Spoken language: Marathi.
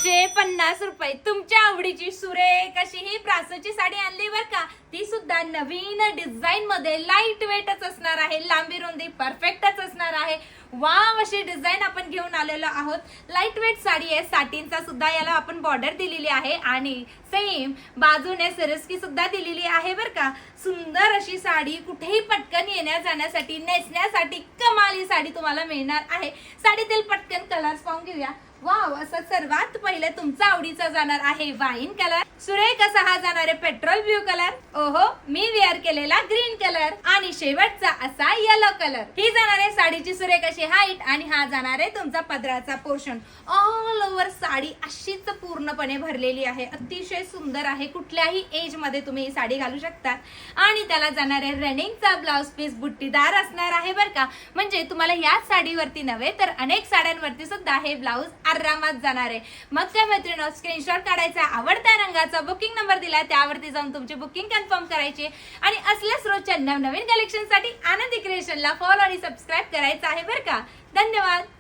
550 रुपये तुमच्या आवडीची सुरेख अशी ही ब्रासोची साडी आणली बर का। ती सुद्धा नवीन डिझाईन मध्ये लाईट वेटच असणार आहे, लांबी रुंदी परफेक्टच असणार आहे। वाव अशी डिझाईन आपण घेऊन आलेलो आहोत। लाईट वेट साडी आहे, साटिनचा सुद्धा याला आपण बॉर्डर दिलेली आहे आणि सेम बाजूने सिरस्की सुद्धा दिलेली आहे बर का। सुंदर अशी साडी कुठेही पटकन येण्या जाण्यासाठी नेसण्यासाठी कमाली साडी तुम्हाला मिळणार आहे। साडीतील पटकन कलर्स पाहून घेऊया। वाव, असं सर्वात पहिले तुमचा आवडीचा जाणार आहे वाईन कलर, सुरेख असा हा जाणार आहे पेट्रोल ब्ल्यू कलर, ओहो मी वेअर केलेला ग्रीन कलर आणि शेवटचा असा येलो कलर। ही जाणार आहे साडीची सुरेख अशी हाईट आणि हा जाणार आहे तुमचा पदराचा पोर्शन। ऑल ओव्हर साडी अशीच पूर्णपणे भरलेली आहे, अतिशय सुंदर आहे। कुठल्याही एज मध्ये तुम्ही ही साडी घालू शकता आणि त्याला जाणार आहे रनिंगचा ब्लाउज पीस बुट्टीदार असणार आहे बर का। म्हणजे तुम्हाला याच साडीवरती नव्हे तर अनेक साड्यांवरती सुद्धा हे ब्लाउज आरामात जाणार आहे। मग काय मैत्रिणींनो, स्क्रीनशॉट काढायचा, आवडत्या रंगाचा बुकिंग नंबर दिला त्यावरती जाऊन तुमची बुकिंग कन्फर्म करायची आणि असल्याच रोजच्या नवनवीन कलेक्शन साठी आनंदी क्रिएशनला फॉलो आणि सबस्क्राईब करायचं आहे बर का। धन्यवाद।